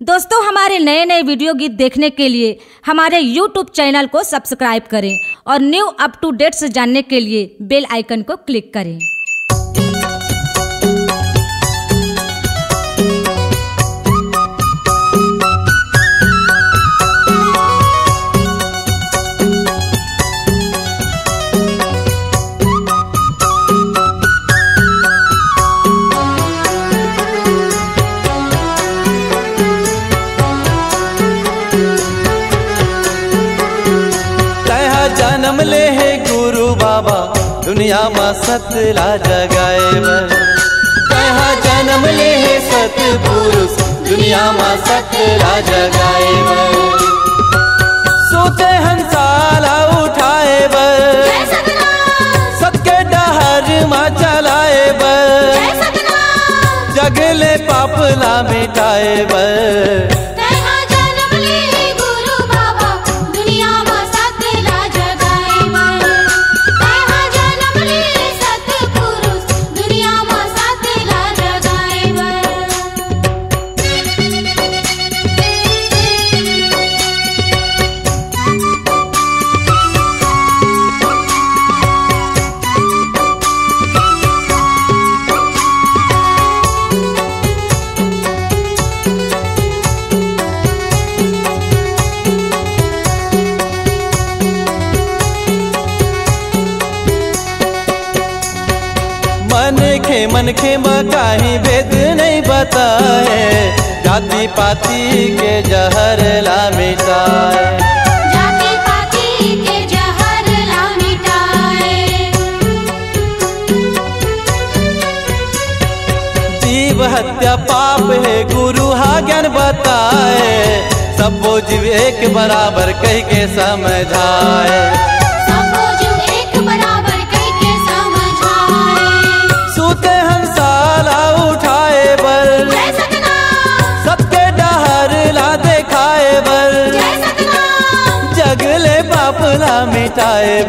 दोस्तों हमारे नए नए वीडियो गीत देखने के लिए हमारे YouTube चैनल को सब्सक्राइब करें और न्यू अप टू डेट्स जानने के लिए बेल आइकन को क्लिक करें। जन्म ले है गुरु बाबा दुनिया में सतला जगाए कहा जन्म ले है सतपुरुष दुनिया में सतला जगाए सोते हंसाला उठाए सबके डहर में चलाए जगले पापला मिटाए मन खे काहीं भेद नहीं बताए जाति पाति के जहर ला मिटाए जाति पाति के जहर ला मिटाए जीव हत्या पाप है गुरु हा ज्ञान बताए सबो जीव एक बराबर कह के समझाए सबके डहर ला देखाए जगले पापला मिटाए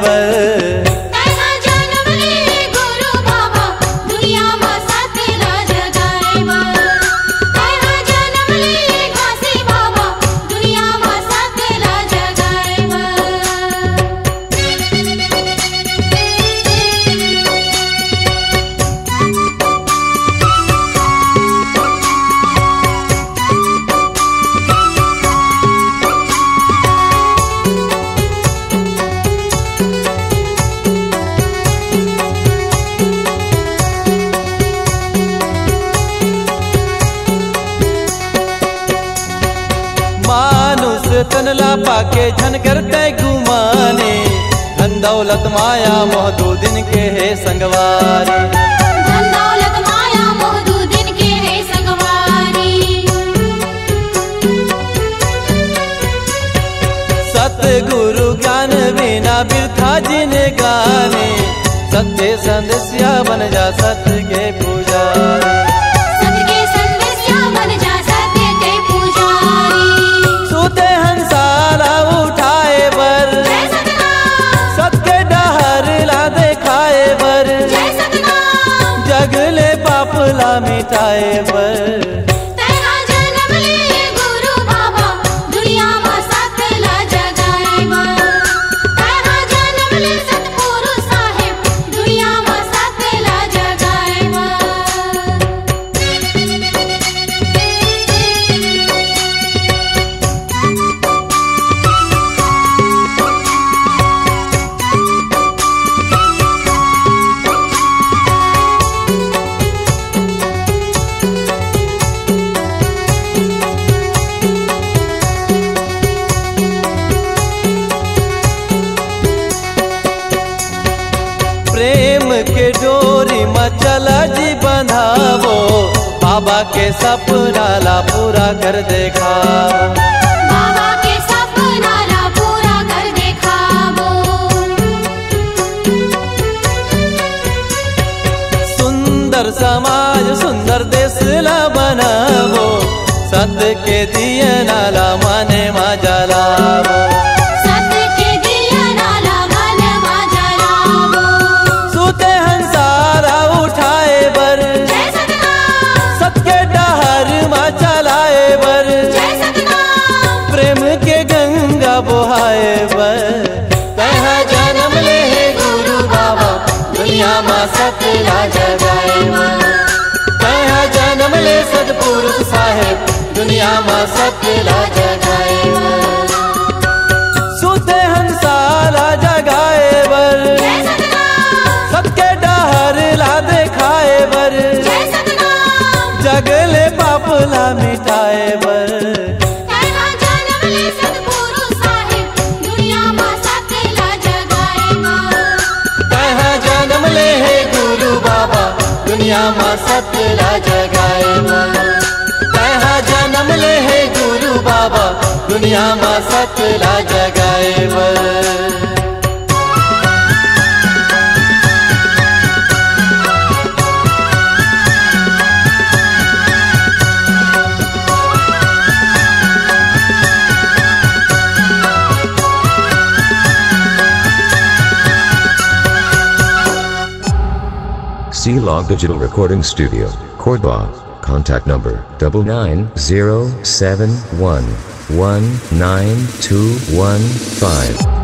मानुष तनला पाके झन करते गुमाने धन दौलत माया मोह दो दिन के है संगवारी धन दौलत माया मोह दो दिन के है संगवारी सतगुरु ज्ञान बिना बिरथा जिन गाने सत्य संदेशिया बन जा सत्य के पुजारी जगले पापला मिटाए तेरा जन्म ले गुरु बाबा दुनिया में सतला जगाए तेरा जन्म ले सतपुरुष साहिब दुनिया में सतला जगाए प्रेम के डोरी में चला जी बंधावो बाबा के सपना ला पूरा कर देखा बाबा के सपना ला पूरा कर देखावो सुंदर समाज सुंदर देश ला बनावो सत्य के दिया नाला माने मा जलावो जय सबके डहर मा चलाए दुनिया में सतला जगाए बर सुते हंसाला जगाए बर जय सतनाम सबके डहर ला दिखाए बर जय सतनाम जगले पापला मिटाए बर कहा जन्म ले सतगुरु साहिब दुनिया में सतला जगाए बर कहा जन्म ले है गुरु बाबा दुनिया में सतला जगाए बर कहा जन्म ले है गुरु बाबा दुनिया में सतला जगाए बर C-Log Digital Recording Studio, Cordoba. Contact number 99071192115.